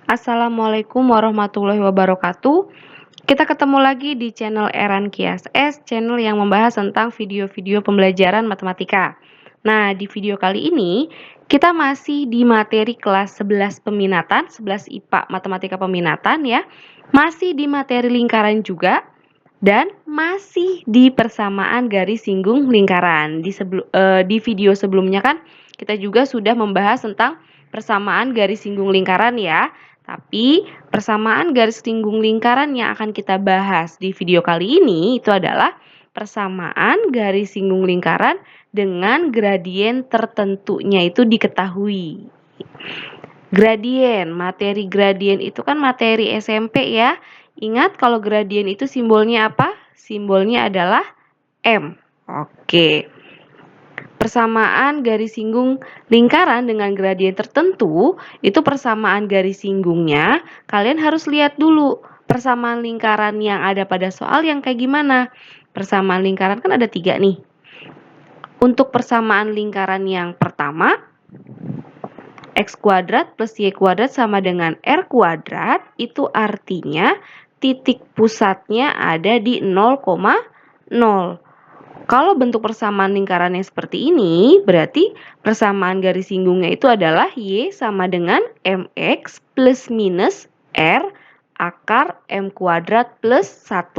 Assalamualaikum warahmatullahi wabarakatuh. Kita ketemu lagi di channel Eran Kias S, channel yang membahas tentang video-video pembelajaran matematika. Nah, di video kali ini kita masih di materi kelas 11 peminatan, 11 IPA matematika peminatan ya. Masih di materi lingkaran juga dan masih di persamaan garis singgung lingkaran. Di video sebelumnya kan kita juga sudah membahas tentang persamaan garis singgung lingkaran ya. Tapi persamaan garis singgung lingkaran yang akan kita bahas di video kali ini itu adalah persamaan garis singgung lingkaran dengan gradien tertentunya itu diketahui. Gradien, materi gradien itu kan materi SMP ya. Ingat kalau gradien itu simbolnya apa? Simbolnya adalah M. Oke. Persamaan garis singgung lingkaran dengan gradien tertentu, itu persamaan garis singgungnya, kalian harus lihat dulu persamaan lingkaran yang ada pada soal yang kayak gimana. Persamaan lingkaran kan ada 3 nih. Untuk persamaan lingkaran yang pertama, X kuadrat plus Y kuadrat sama dengan R kuadrat, itu artinya titik pusatnya ada di 0,0. Kalau bentuk persamaan lingkarannya seperti ini, berarti persamaan garis singgungnya itu adalah Y sama dengan MX plus minus R akar M kuadrat plus 1.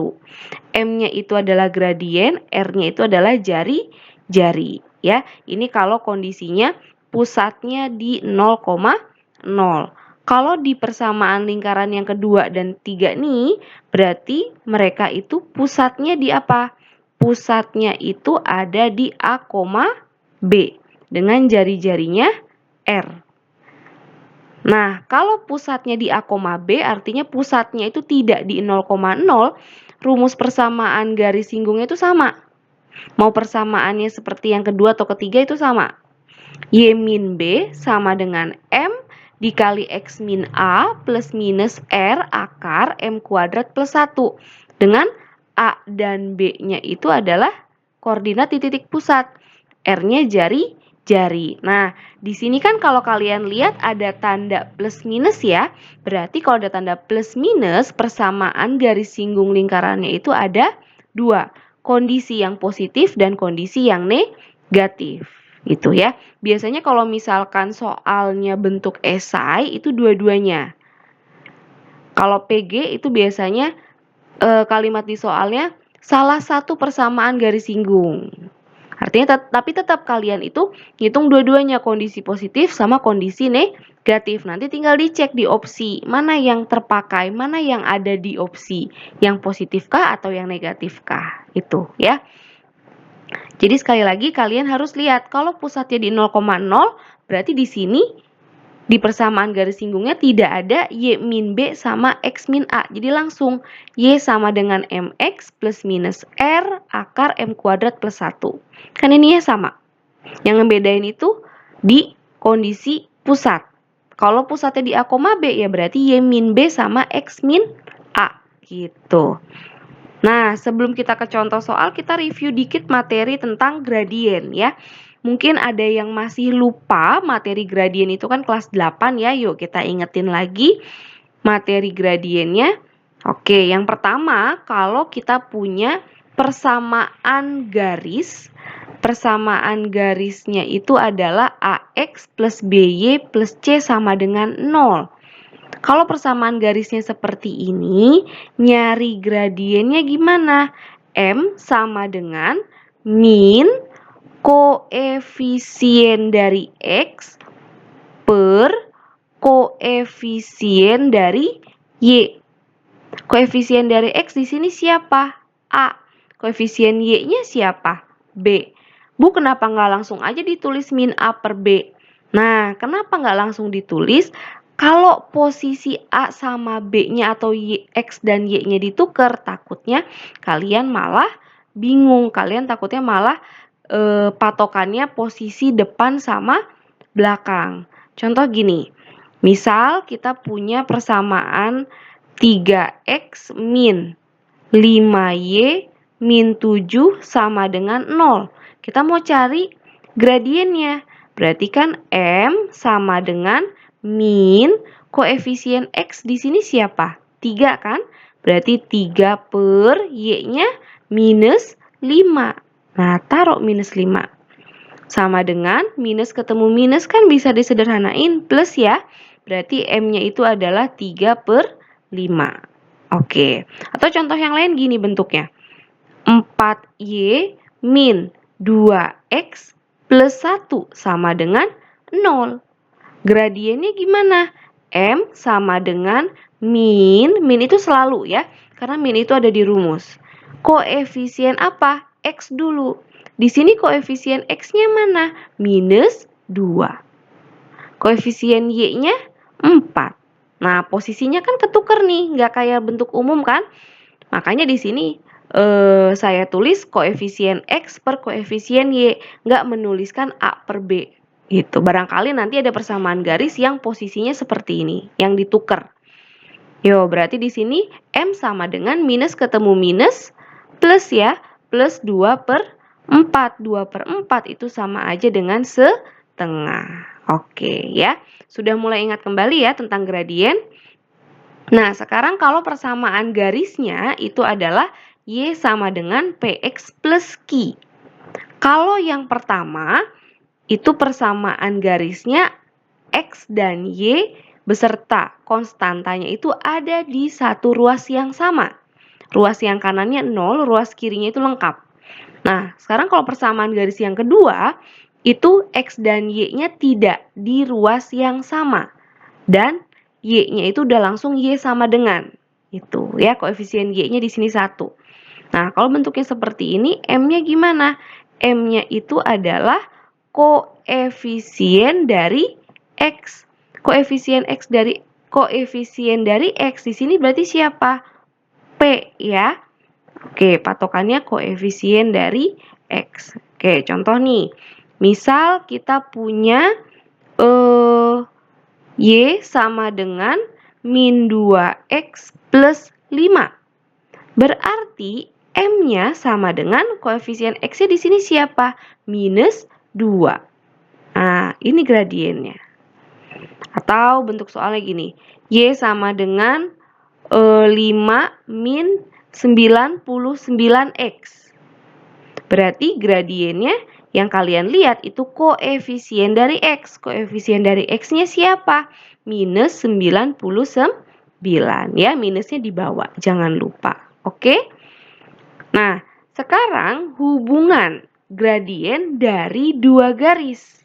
M-nya itu adalah gradien, R-nya itu adalah jari-jari. Ya, ini kalau kondisinya pusatnya di 0,0. Kalau di persamaan lingkaran yang kedua dan 3 nih, berarti mereka itu pusatnya di apa? Pusatnya itu ada di A, B dengan jari-jarinya R. Nah, kalau pusatnya di A, B artinya pusatnya itu tidak di 0,0, rumus persamaan garis singgungnya itu sama. Mau persamaannya seperti yang kedua atau ketiga itu sama. Y min B sama dengan M dikali X min A plus minus R akar M kuadrat plus 1. Dengan A dan B-nya itu adalah koordinat di titik pusat. R-nya jari-jari. Nah, di sini kan kalau kalian lihat ada tanda plus minus ya. Berarti kalau ada tanda plus minus, persamaan garis singgung lingkarannya itu ada 2. Kondisi yang positif dan kondisi yang negatif. Gitu ya. Biasanya kalau misalkan soalnya bentuk esai itu dua-duanya. Kalau PG itu biasanya kalimat di soalnya salah satu persamaan garis singgung. Artinya tapi tetap kalian itu hitung dua-duanya, kondisi positif sama kondisi negatif. Nanti tinggal dicek di opsi mana yang terpakai, mana yang ada di opsi, yang positifkah atau yang negatifkah. Itu ya. Jadi sekali lagi kalian harus lihat kalau pusatnya di 0,0 berarti di sini di persamaan garis singgungnya tidak ada Y min B sama X min A. Jadi langsung Y sama dengan MX plus minus R akar M kuadrat plus 1. Kan ini ya sama. Yang ngebedain itu di kondisi pusat. Kalau pusatnya di A, B ya berarti Y min B sama X min A. Gitu. Nah, sebelum kita ke contoh soal, kita review dikit materi tentang gradien ya. Mungkin ada yang masih lupa materi gradien itu kan kelas 8 ya. Yuk kita ingetin lagi materi gradiennya. Oke, yang pertama kalau kita punya persamaan garis. Persamaan garisnya itu adalah AX plus BY plus C sama dengan 0. Kalau persamaan garisnya seperti ini, nyari gradiennya gimana? M sama dengan min koefisien dari X per koefisien dari Y. Koefisien dari X di sini siapa? A. Koefisien Y-nya siapa? B. Bu, kenapa nggak langsung aja ditulis min A per B? Nah, kenapa nggak langsung ditulis? Kalau posisi A sama B-nya atau X dan Y-nya ditukar, takutnya kalian malah bingung. Kalian takutnya malah patokannya posisi depan sama belakang. Contoh gini, misal kita punya persamaan 3X min 5Y min 7 sama dengan 0. Kita mau cari gradiennya. Berarti kan M sama dengan min Koefisien X di sini siapa? 3 kan? Berarti 3 per Y-nya minus 5. Nah, taruh minus 5. Sama dengan minus ketemu minus kan bisa disederhanain plus ya. Berarti M-nya itu adalah 3 per 5. Oke. Atau contoh yang lain gini bentuknya. 4Y min 2X plus 1 sama dengan 0. Gradiennya gimana? M sama dengan min itu selalu ya, karena min itu ada di rumus. Koefisien apa? X dulu. Di sini koefisien X-nya mana? Minus 2. Koefisien Y-nya 4. Nah, posisinya kan ketuker nih, nggak kayak bentuk umum kan? Makanya di sini saya tulis koefisien X per koefisien Y, nggak menuliskan A per B. Gitu. Barangkali nanti ada persamaan garis yang posisinya seperti ini, yang ditukar. Yo, berarti di sini M sama dengan minus ketemu minus, plus ya, plus 2 per 4. 2 per 4 itu sama aja dengan setengah. Oke ya, sudah mulai ingat kembali ya tentang gradien. Nah, sekarang kalau persamaan garisnya itu adalah Y sama dengan PX plus Q. Kalau yang pertama, itu persamaan garisnya X dan Y beserta konstantanya itu ada di satu ruas yang sama. Ruas yang kanannya 0, ruas kirinya itu lengkap. Nah, sekarang kalau persamaan garis yang kedua, itu X dan Y-nya tidak di ruas yang sama. Dan Y-nya itu udah langsung Y sama dengan. Itu ya, koefisien Y-nya di sini 1. Nah, kalau bentuknya seperti ini, M-nya gimana? M-nya itu adalah koefisien dari X. Koefisien dari X di sini berarti siapa? P ya. Oke, patokannya koefisien dari X. Oke, contoh nih. Misal kita punya Y sama dengan min 2X plus 5. Berarti M-nya sama dengan koefisien X-nya di sini siapa? Minus 2. Nah, ini gradiennya. Atau bentuk soalnya gini. Y sama dengan 5 min 99X. Berarti gradiennya yang kalian lihat itu koefisien dari X. Koefisien dari X-nya siapa? Minus 99. Ya, minusnya di bawah. Jangan lupa. Oke? Nah, sekarang hubungan gradien dari dua garis.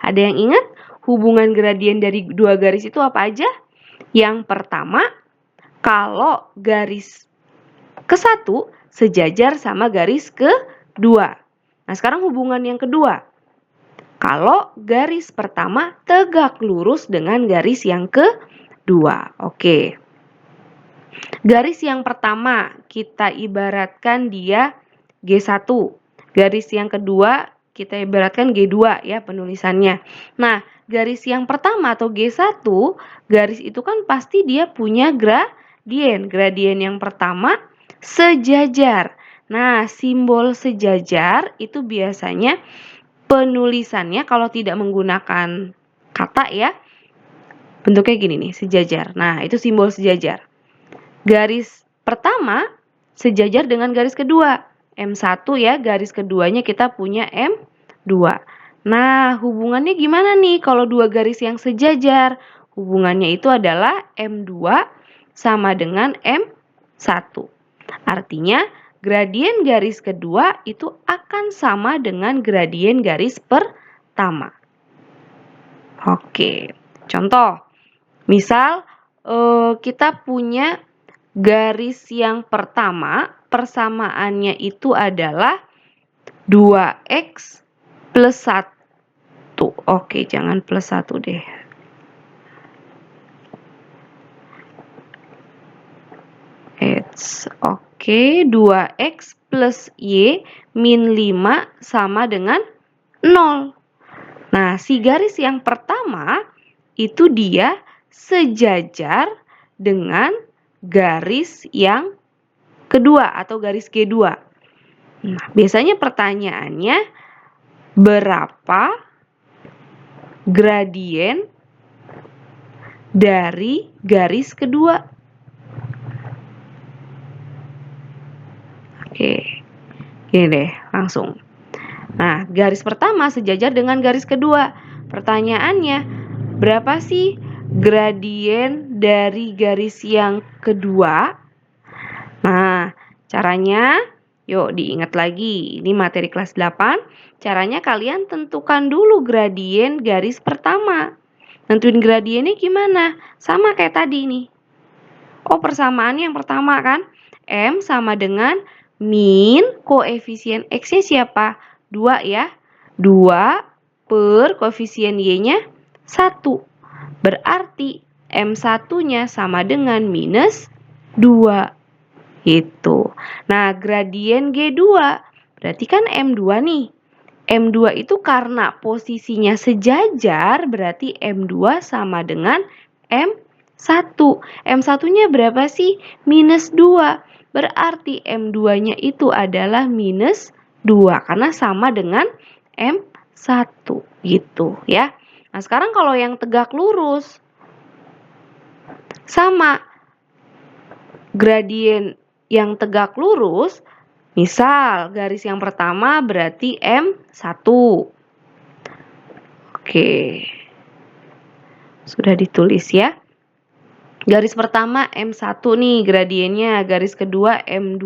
Ada yang ingat? Hubungan gradien dari dua garis itu apa aja? Yang pertama, kalau garis ke-1 sejajar sama garis ke-2. Nah, sekarang hubungan yang kedua. Kalau garis pertama tegak lurus dengan garis yang kedua. Oke. Garis yang pertama kita ibaratkan dia G1. Garis yang kedua kita ibaratkan G2 ya penulisannya. Nah, garis yang pertama atau G1, garis itu kan pasti dia punya gradien. Gradien yang pertama sejajar. Nah, simbol sejajar itu biasanya penulisannya kalau tidak menggunakan kata ya, bentuknya gini nih, sejajar. Nah, itu simbol sejajar. Garis pertama sejajar dengan garis kedua. M1 ya, garis keduanya kita punya M2. Nah, hubungannya gimana nih kalau dua garis yang sejajar? Hubungannya itu adalah M2 sama dengan M1. Artinya, gradien garis kedua itu akan sama dengan gradien garis pertama. Oke, contoh. Misal, kita punya garis yang pertama, persamaannya itu adalah 2X plus 1. Oke, jangan plus 1 deh. Oke, 2X plus Y min 5 sama dengan 0. Nah, si garis yang pertama itu dia sejajar dengan garis yang kedua atau garis G2. Nah, biasanya pertanyaannya berapa gradien dari garis kedua. Oke, gini deh, langsung. Nah, garis pertama sejajar dengan garis kedua. Pertanyaannya, berapa sih gradien dari garis yang kedua? Nah, caranya, yuk diingat lagi. Ini materi kelas 8. Caranya kalian tentukan dulu gradien garis pertama. Nentuin gradiennya gimana? Sama kayak tadi nih. Oh, persamaannya yang pertama kan? M sama dengan min koefisien X-nya siapa? 2 ya. 2 per koefisien Y-nya 1. Berarti M1-nya sama dengan minus 2. Gitu. Nah, gradien G2 berarti kan M2 nih. M2 itu karena posisinya sejajar, berarti M2 sama dengan M1. M1-nya berapa sih? Minus 2. Berarti M2-nya itu adalah minus 2 karena sama dengan M1 gitu ya. Nah, sekarang kalau yang tegak lurus sama gradien yang tegak lurus, misal garis yang pertama berarti M1. Oke. Sudah ditulis ya. Garis pertama M1 nih gradiennya, garis kedua M2.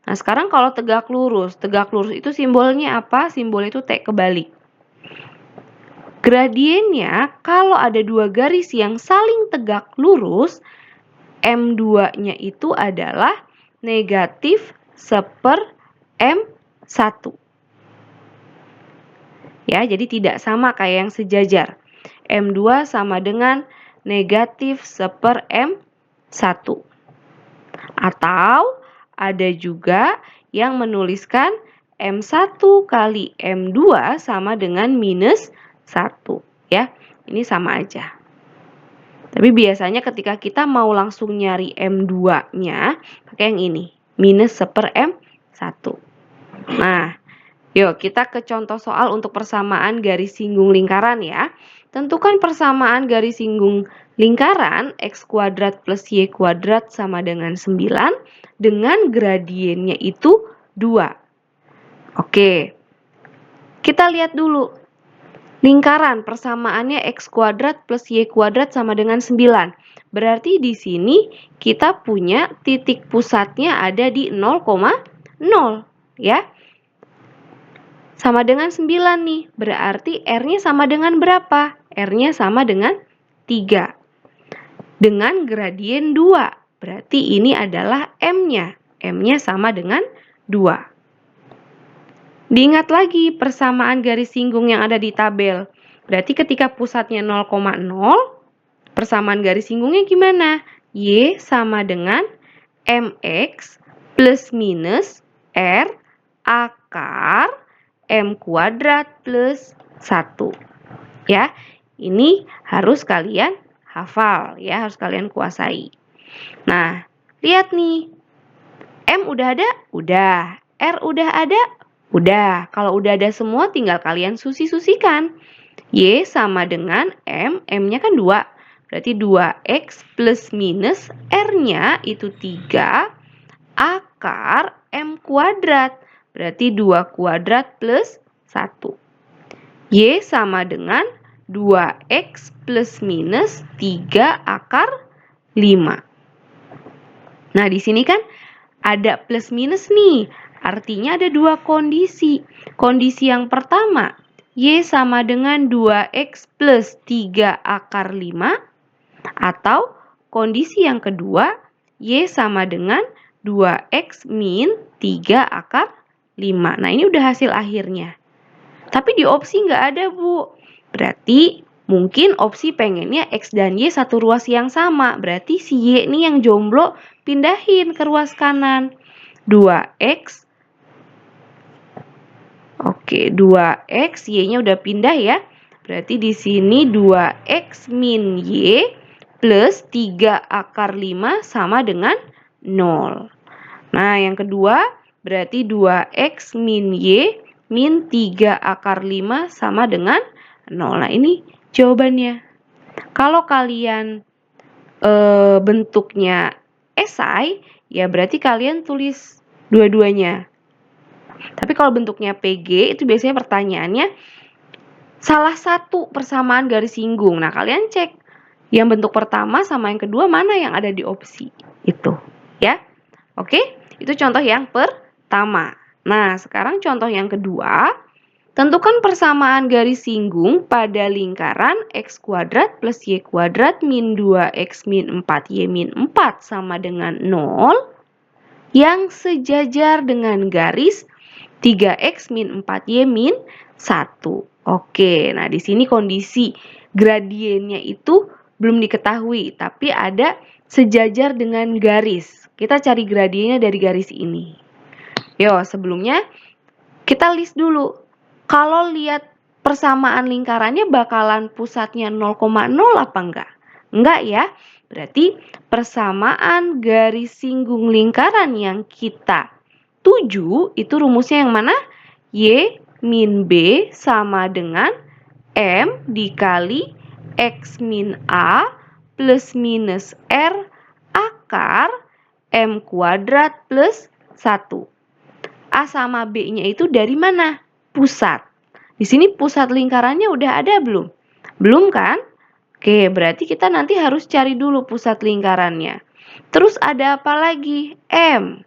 Nah, sekarang kalau tegak lurus itu simbolnya apa? Simbolnya itu T kebalik. Gradiennya kalau ada dua garis yang saling tegak lurus, M2-nya itu adalah negatif 1/M1. Ya, jadi tidak sama kayak yang sejajar. M2 sama dengan negatif 1/M1. Atau ada juga yang menuliskan M1 kali M2 sama dengan minus 1. Ya, ini sama aja. Tapi biasanya ketika kita mau langsung nyari M2-nya, pakai yang ini, minus 1/M1. Nah, yuk kita ke contoh soal untuk persamaan garis singgung lingkaran ya. Tentukan persamaan garis singgung lingkaran X kuadrat plus Y kuadrat sama dengan 9 dengan gradiennya itu 2. Oke, kita lihat dulu. Lingkaran persamaannya X kuadrat plus Y kuadrat sama dengan 9. Berarti di sini kita punya titik pusatnya ada di 0,0 ya. Sama dengan 9 nih. Berarti R-nya sama dengan berapa? R-nya sama dengan 3. Dengan gradien 2. Berarti ini adalah M-nya. M-nya sama dengan 2. Diingat lagi persamaan garis singgung yang ada di tabel. Berarti ketika pusatnya 0,0, persamaan garis singgungnya gimana? Y sama dengan MX plus minus R akar M kuadrat plus 1. Ya, ini harus kalian hafal ya, harus kalian kuasai. Nah, lihat nih. M udah ada? Udah. R udah ada? Udah. Kalau udah ada semua tinggal kalian susi-susikan. Y sama dengan M, M-nya kan 2. Berarti 2X plus minus R-nya itu 3 akar M kuadrat. Berarti 2 kuadrat plus 1. Y sama dengan 2X plus minus 3 akar 5. Nah, di sini kan ada plus minus nih. Artinya ada dua kondisi. Kondisi yang pertama, Y sama dengan 2X plus 3 akar 5. Atau kondisi yang kedua, Y sama dengan 2X min 3 akar 5. Nah, ini udah hasil akhirnya. Tapi di opsi nggak ada, Bu. Berarti mungkin opsi pengennya X dan Y satu ruas yang sama. Berarti si Y ini yang jomblo pindahin ke ruas kanan. 2X. Oke, 2X, Y-nya udah pindah ya. Berarti di sini 2X min Y plus 3 akar 5 sama dengan 0. Nah, yang kedua berarti 2X min Y min 3 akar 5 sama dengan 0. Nah, ini jawabannya. Kalau kalian bentuknya esai, ya berarti kalian tulis dua-duanya. Tapi kalau bentuknya PG, itu biasanya pertanyaannya salah satu persamaan garis singgung. Nah, kalian cek yang bentuk pertama sama yang kedua mana yang ada di opsi. Itu, ya. Oke, itu contoh yang pertama. Nah, sekarang contoh yang kedua. Tentukan persamaan garis singgung pada lingkaran x kuadrat plus y kuadrat min 2x min 4y min 4 sama dengan 0 yang sejajar dengan garis 3x min 4y min 1. Oke, nah di sini kondisi gradiennya itu belum diketahui, tapi ada sejajar dengan garis. Kita cari gradiennya dari garis ini. Yo, sebelumnya kita list dulu. Kalau lihat persamaan lingkarannya bakalan pusatnya 0,0 apa enggak? Enggak ya. Berarti persamaan garis singgung lingkaran yang kita tuju itu rumusnya yang mana? Y min B sama dengan M dikali X min A plus minus R akar M kuadrat plus 1. A sama B-nya itu dari mana? Pusat. Di sini pusat lingkarannya udah ada belum? Belum kan? Oke, berarti kita nanti harus cari dulu pusat lingkarannya. Terus ada apa lagi? M.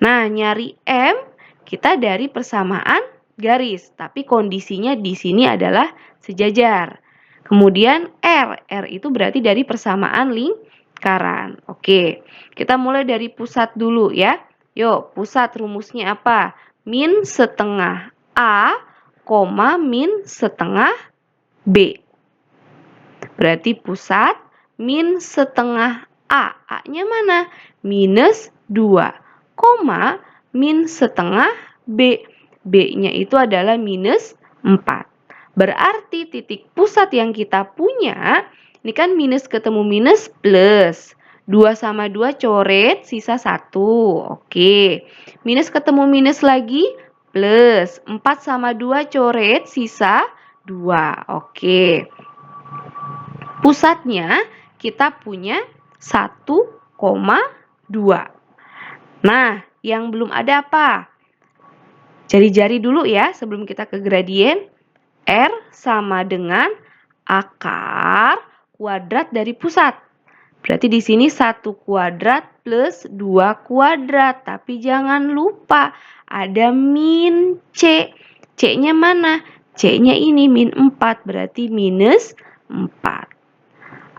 Nah, nyari M kita dari persamaan garis, tapi kondisinya di sini adalah sejajar. Kemudian R. R itu berarti dari persamaan lingkaran. Oke, kita mulai dari pusat dulu ya. Yuk, pusat rumusnya apa? Min setengah A, min setengah B. Berarti pusat min setengah A. A-nya mana? Minus 2, min setengah B. B-nya itu adalah minus 4. Berarti titik pusat yang kita punya, ini kan minus ketemu minus plus. 2 sama 2 coret, sisa 1. Oke. Minus ketemu minus lagi, plus. 4 sama 2 coret, sisa 2. Oke. Pusatnya kita punya 1,2. Nah, yang belum ada apa? Jari-jari dulu ya sebelum kita ke gradien. R sama dengan akar kuadrat dari pusat. Berarti di sini 1 kuadrat plus 2 kuadrat. Tapi jangan lupa ada min C. C-nya mana? C-nya ini min 4. Berarti minus 4.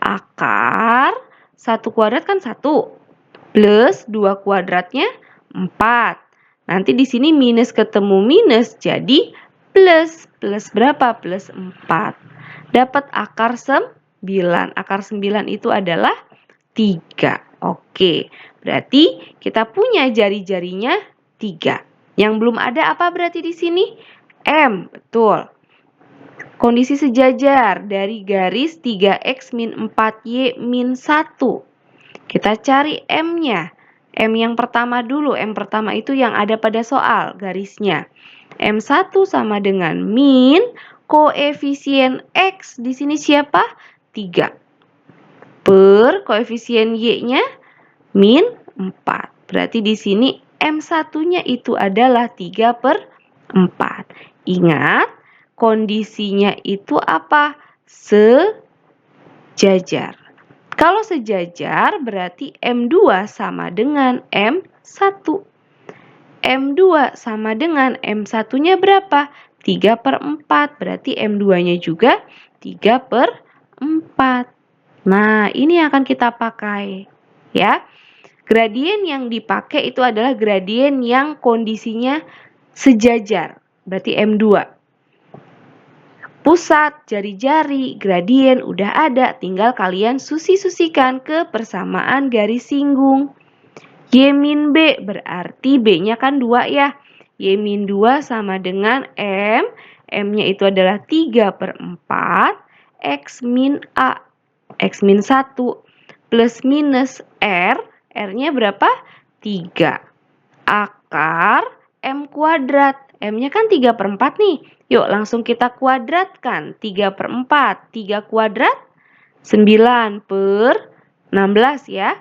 Akar 1 kuadrat kan 1. Plus 2 kuadratnya 4. Nanti di sini minus ketemu minus jadi plus. Plus berapa? Plus 4. Dapat akar 9. Akar 9 itu adalah 3. Oke, berarti kita punya jari-jarinya 3. Yang belum ada apa berarti di sini? M, betul. Kondisi sejajar dari garis 3x min 4y min 1. Kita cari M-nya. M yang pertama dulu. M pertama itu yang ada pada soal garisnya. M1 sama dengan min koefisien X. Di sini siapa? 3. Per koefisien Y-nya min 4. Berarti di sini M1-nya itu adalah 3/4. Ingat, kondisinya itu apa? Sejajar. Kalau sejajar berarti M2 sama dengan M1. M2 sama dengan M1-nya berapa? 3/4. Berarti M2-nya juga 3/4. Nah, ini yang akan kita pakai. Ya. Gradien yang dipakai itu adalah gradien yang kondisinya sejajar. Berarti M2. Pusat, jari-jari, gradien udah ada. Tinggal kalian susi-susikan ke persamaan garis singgung. Y min B berarti B-nya kan 2 ya. Y min 2 sama dengan M. M-nya itu adalah 3/4. X min A. X min 1 plus minus R. R-nya berapa? 3. Akar M kuadrat. M-nya kan 3/4 nih. Yuk langsung kita kuadratkan. 3/4. 3 kuadrat 9 per 16 ya,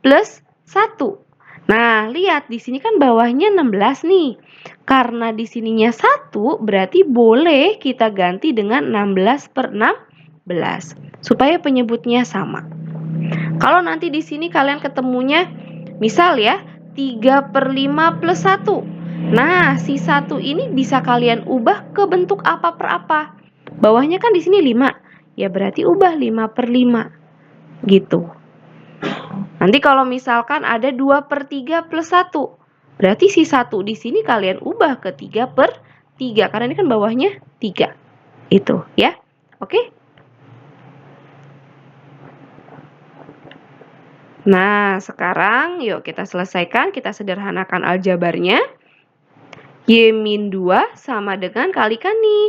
plus 1. Nah, lihat di sini kan bawahnya 16 nih. Karena di sininya 1, berarti boleh kita ganti dengan 16 per 16 supaya penyebutnya sama. Kalau nanti di sini kalian ketemunya misal ya 3 per 5 plus 1. Nah, si 1 ini bisa kalian ubah ke bentuk apa per apa. Bawahnya kan di sini 5. Ya berarti ubah 5 per 5. Gitu. Nanti kalau misalkan ada 2 per 3 plus 1. Berarti si 1 di sini kalian ubah ke 3 per 3. Karena ini kan bawahnya 3. Itu ya. Oke? Nah, sekarang yuk kita selesaikan, kita sederhanakan aljabarnya. Y-2 sama dengan kalikan nih.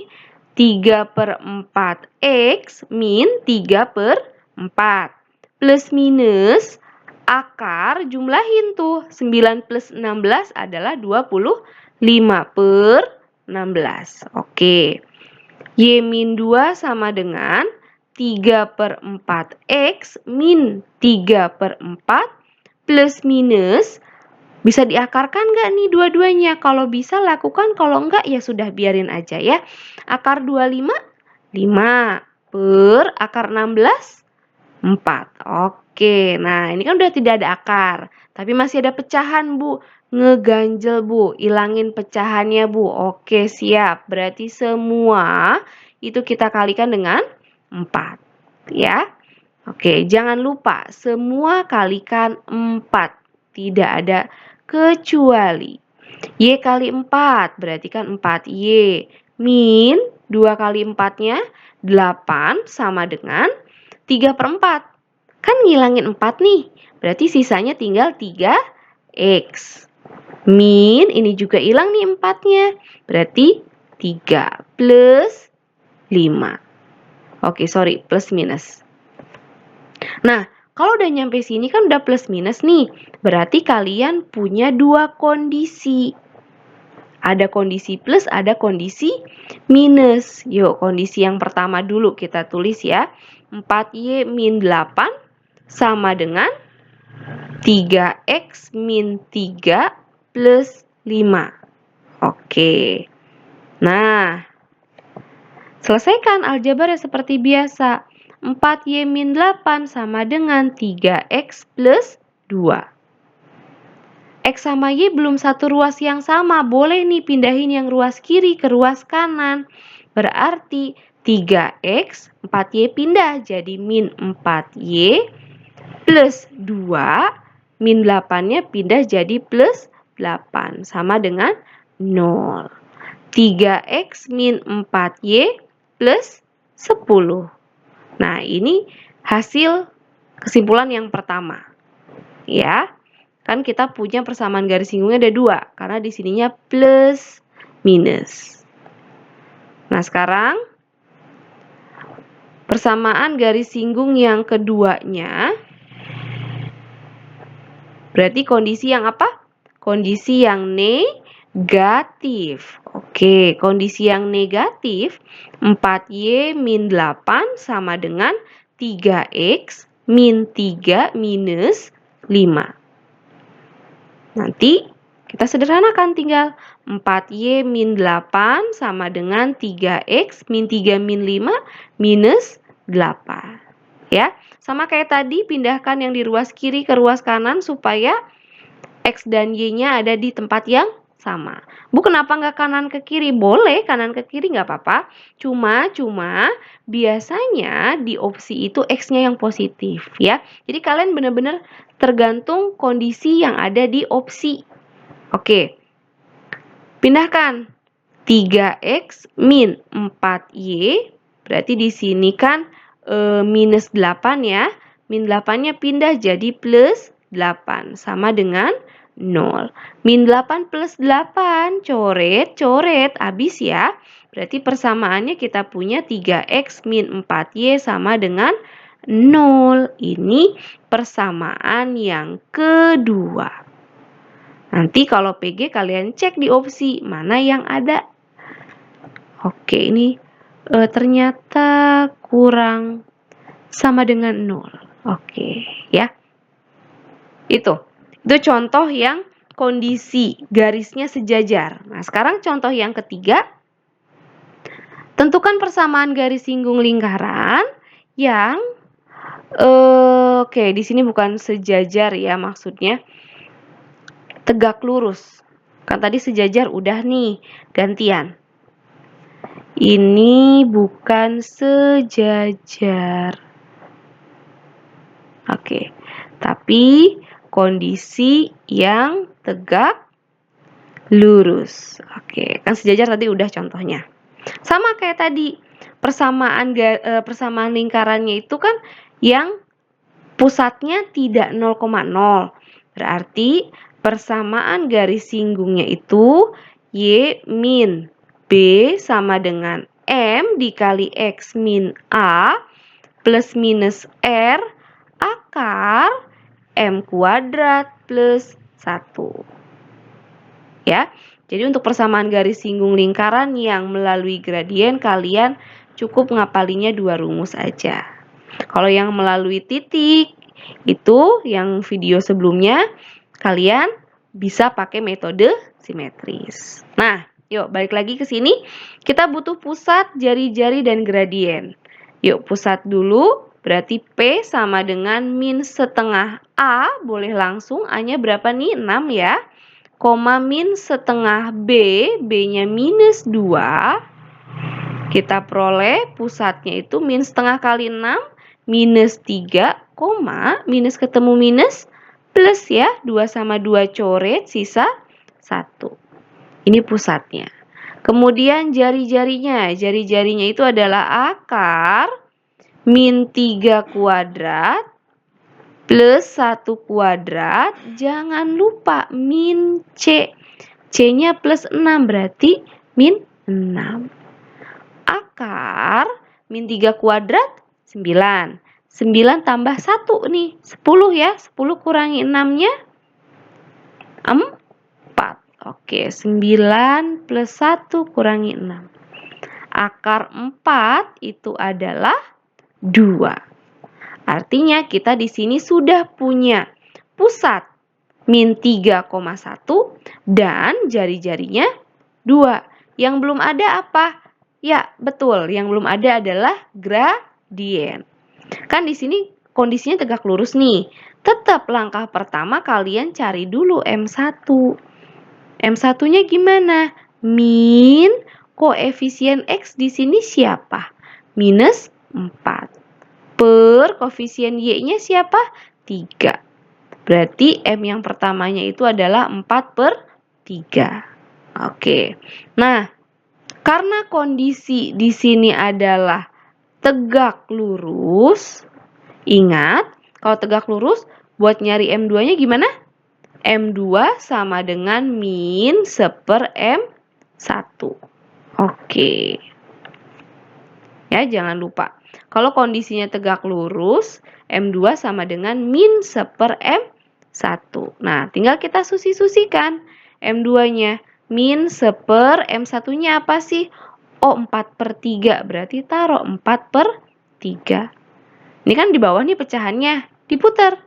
3 per 4X min 3 per 4. Plus minus, akar jumlahin tuh. 9 plus 16 adalah 25 per 16. Oke. Y-2 sama dengan 3 per 4X min 3 per 4 plus minus. Bisa diakarkan nggak nih dua-duanya? Kalau bisa lakukan, kalau enggak ya sudah biarin aja ya. Akar 25, 5 per akar 16, 4. Oke, nah ini kan udah tidak ada akar. Tapi masih ada pecahan, Bu. Ngeganjel, Bu. Ilangin pecahannya, Bu. Oke, siap. Berarti semua itu kita kalikan dengan 4. Ya. Oke, jangan lupa semua kalikan 4. Tidak ada kecuali. Y kali 4, berarti kan 4Y. Min 2 kali 4-nya 8 sama dengan 3 per 4. Kan ngilangin 4 nih, berarti sisanya tinggal 3X. Min, ini juga hilang nih 4-nya, berarti 3 plus 5. Oke, sorry, plus minus. Nah, kalau udah nyampe sini kan udah plus minus nih. Berarti kalian punya dua kondisi. Ada kondisi plus, ada kondisi minus. Yuk, kondisi yang pertama dulu kita tulis ya. 4Y min 8 sama dengan 3X min 3 plus 5. Oke. Nah, selesaikan aljabarnya seperti biasa. 4Y min 8 sama dengan 3X plus 2. X sama Y belum satu ruas yang sama. Boleh nih pindahin yang ruas kiri ke ruas kanan. Berarti 3X, 4Y pindah jadi min 4Y plus 2. Min 8-nya pindah jadi plus 8. Sama dengan 0. 3X min 4Y plus 10. Nah, ini hasil kesimpulan yang pertama. Ya, kan kita punya persamaan garis singgungnya ada 2. Karena di sininya plus minus. Nah, sekarang persamaan garis singgung yang keduanya. Berarti kondisi yang apa? Kondisi yang negatif. Oke, kondisi yang negatif 4Y min 8 sama dengan 3X min 3 minus 5. Nanti kita sederhanakan tinggal 4Y min 8 sama dengan 3X min 3 min 5 minus 8. Ya, sama kayak tadi pindahkan yang di ruas kiri ke ruas kanan supaya X dan Y-nya ada di tempat yang sama. Bu, kenapa nggak kanan ke kiri? Boleh kanan ke kiri nggak apa-apa. Cuma biasanya di opsi itu X-nya yang positif ya. Jadi kalian benar-benar tergantung kondisi yang ada di opsi. Oke. Pindahkan 3X min 4Y. Berarti di sini kan minus 8 ya. Min 8-nya pindah jadi plus 8 sama dengan 0. Min 8 plus 8, coret, habis ya. Berarti persamaannya kita punya 3X min 4Y sama dengan 0. Ini persamaan yang kedua. Nanti kalau PG kalian cek di opsi mana yang ada. Oke, ini ternyata kurang sama dengan 0. Oke, ya. Itu contoh yang kondisi garisnya sejajar. Nah, sekarang contoh yang ketiga. Tentukan persamaan garis singgung lingkaran yang oke, di sini bukan sejajar ya maksudnya. Tegak lurus. Kan tadi sejajar udah nih, gantian. Ini bukan sejajar. Oke. Tapi kondisi yang tegak lurus. Oke, kan sejajar tadi udah contohnya. Sama kayak tadi, persamaan lingkarannya itu kan yang pusatnya tidak 0,0. Berarti persamaan garis singgungnya itu Y min B sama dengan M dikali X min A plus minus R akar M kuadrat plus 1. Ya. Jadi untuk persamaan garis singgung lingkaran yang melalui gradien, kalian cukup ngapalinya 2 rumus aja. Kalau yang melalui titik, itu yang video sebelumnya, kalian bisa pakai metode simetris. Nah, yuk balik lagi ke sini. Kita butuh pusat, jari-jari, dan gradien. Yuk pusat dulu, berarti P sama dengan min setengah A, boleh langsung, A-nya berapa nih? 6 ya. Koma min setengah B, B-nya minus 2. Kita peroleh pusatnya itu min setengah kali 6, minus 3, koma, minus ketemu minus, plus ya, 2 sama 2 coret, sisa 1. Ini pusatnya. Kemudian jari-jarinya itu adalah akar min 3 kuadrat plus 1 kuadrat, jangan lupa min C. C-nya plus 6, berarti min 6. Akar min 3 kuadrat, 9. 9 tambah 1 nih, 10 ya. 10 kurangi 6-nya, 4. Oke, 9 plus 1 kurangi 6. Akar 4 itu adalah 2. Artinya kita di sini sudah punya pusat min 3,1 dan jari-jarinya 2. Yang belum ada apa? Ya, betul. Yang belum ada adalah gradien. Kan di sini kondisinya tegak lurus nih. Tetap langkah pertama kalian cari dulu M1. M1-nya gimana? Min koefisien X di sini siapa? Minus 4. Per koefisien Y-nya siapa? 3. Berarti M yang pertamanya itu adalah 4/3. Oke. Nah, karena kondisi di sini adalah tegak lurus, ingat, kalau tegak lurus, buat nyari M2-nya gimana? M2 sama dengan min 1/M1. Oke. Ya, jangan lupa. Kalau kondisinya tegak lurus, M2 sama dengan min 1/M1. Nah, tinggal kita susi-susikan. M2-nya min 1/M1-nya apa sih? Oh, 4/3. Berarti taruh 4/3. Ini kan di bawah nih pecahannya. Diputar.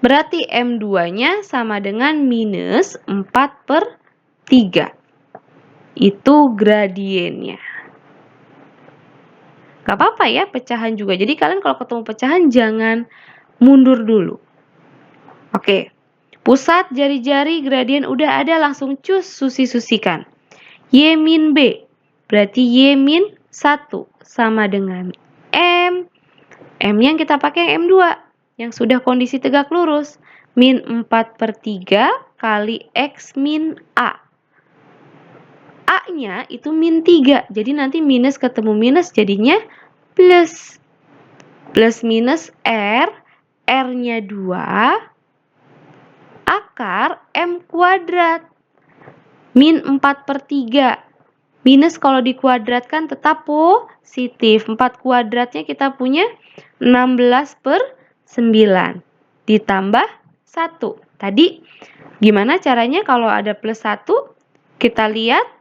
Berarti M2-nya sama dengan minus 4/3. Itu gradiennya. Gak apa-apa ya pecahan juga. Jadi kalian kalau ketemu pecahan jangan mundur dulu. Oke. Pusat, jari-jari, gradien udah ada, langsung cus susi-susikan. Y min B. Berarti Y min 1 sama dengan M. M yang kita pakai M2. Yang sudah kondisi tegak lurus. Min 4/3 kali X min A. A-nya itu min 3. Jadi nanti minus ketemu minus jadinya plus. Plus minus R. R-nya 2. Akar M kuadrat. Min 4/3. Minus kalau dikuadratkan tetap positif. 4 kuadratnya kita punya 16/9. Ditambah 1. Tadi gimana caranya kalau ada plus 1? Kita lihat.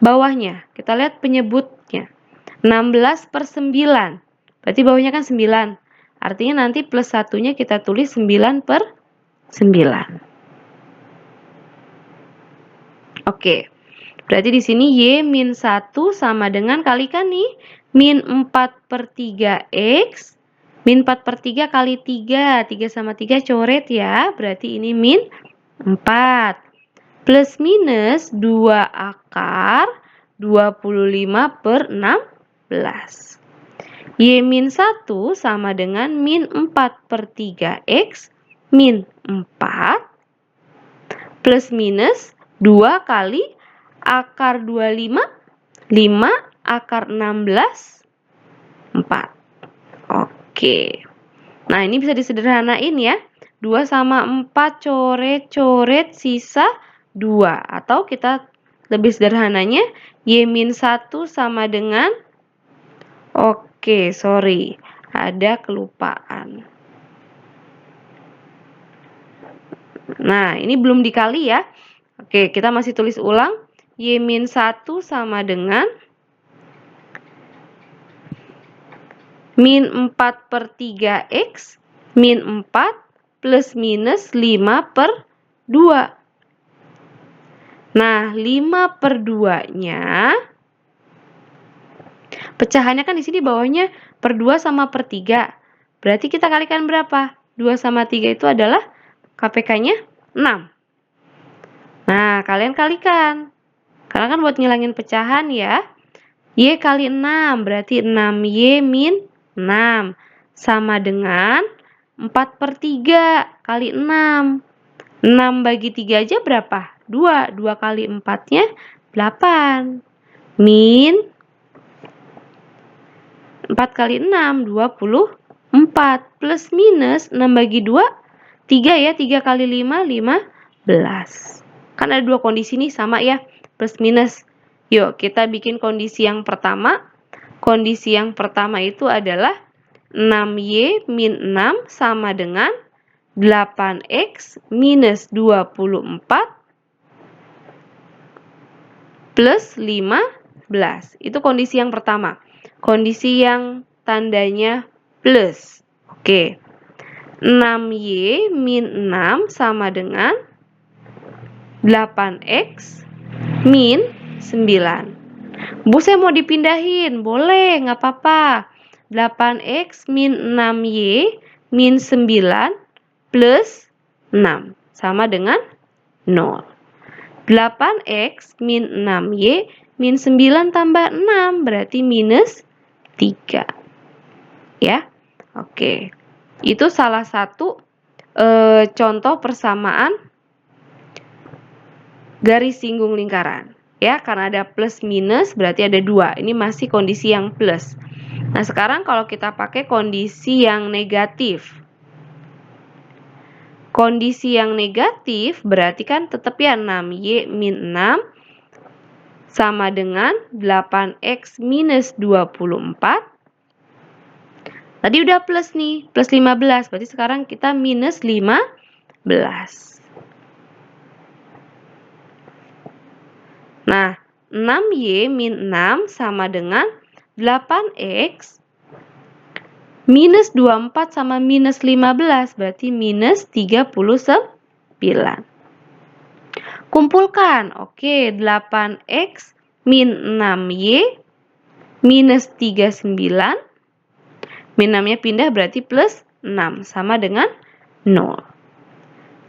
Bawahnya, kita lihat penyebutnya. 16/9. Berarti bawahnya kan 9. Artinya nanti plus satunya kita tulis 9/9. Oke. Berarti di sini Y-1 sama dengan kalikan nih. Min 4/3X. Min 4/3 kali 3. 3 sama 3 coret ya. Berarti ini min 4. Plus minus 2 akar 25/16. Y-1 sama dengan min 4/3X min 4 plus minus 2 kali akar 25, 5 akar 16, 4. Oke. Nah, ini bisa disederhanain ya. 2 sama 4 coret-coret sisa 2. Atau kita lebih sederhananya, Y-1 sama dengan, oke, sorry, ada kelupaan. Nah, ini belum dikali ya. Oke, kita masih tulis ulang. Y-1 sama dengan min 4/3X min 4 plus minus 5/2. Nah, 5/2-nya, pecahannya kan di sini bawahnya per 2 sama per 3. Berarti kita kalikan berapa? 2 sama 3 itu adalah KPK-nya 6. Nah, kalian kalikan. Karena kan buat ngilangin pecahan ya. Y kali 6 berarti 6Y min 6 sama dengan 4/3 kali 6. 6 bagi 3 aja berapa? 2. 2 kali 4-nya 8. Min 4 kali 6, 24. Plus minus 6 bagi 2, 3 ya. 3 kali 5, 15. Kan ada dua kondisi nih sama ya. Plus minus. Yuk, kita bikin kondisi yang pertama. Kondisi yang pertama itu adalah 6Y min 6 sama dengan 8X minus 24 plus 15. Itu kondisi yang pertama. Kondisi yang tandanya plus. Oke. 6Y min 6 sama dengan 8X min 9. Bu, saya mau dipindahin. Boleh, nggak apa-apa. 8X min 6Y min 9 plus 6 sama dengan 0. 8X min 6Y min 9 tambah 6 berarti minus 3. Ya. Oke. Itu salah satu contoh persamaan garis singgung lingkaran. Ya, karena ada plus minus berarti ada 2. Ini masih kondisi yang plus. Nah, sekarang kalau kita pakai kondisi yang negatif. Kondisi yang negatif berarti kan tetap ya 6Y min 6 sama dengan 8X minus 24. Tadi udah plus nih, plus 15. Berarti sekarang kita minus 15. Nah, 6Y min 6 sama dengan 8X minus 24 sama minus 15. Berarti minus 39. Kumpulkan. Oke, 8X min 6Y minus 39. Min 6-nya pindah berarti plus 6 sama dengan 0.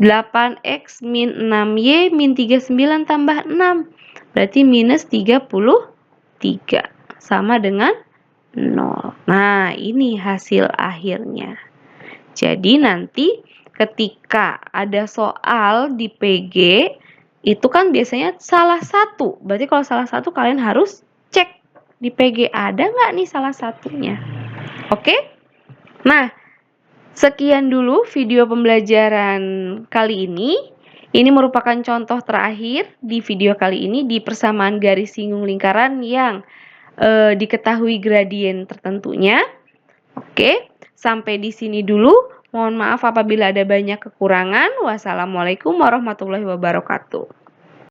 8X min 6Y min 39 tambah 6. Berarti minus 33 sama dengan 0. Nah, ini hasil akhirnya. Jadi nanti ketika ada soal di PG, itu kan biasanya salah satu. Berarti kalau salah satu kalian harus cek di PG ada nggak nih salah satunya. Oke? Nah, sekian dulu video pembelajaran kali ini. Ini merupakan contoh terakhir di video kali ini di persamaan garis singgung lingkaran yang diketahui gradien tertentunya. Oke, sampai di sini dulu. Mohon maaf apabila ada banyak kekurangan. Wassalamualaikum warahmatullahi wabarakatuh.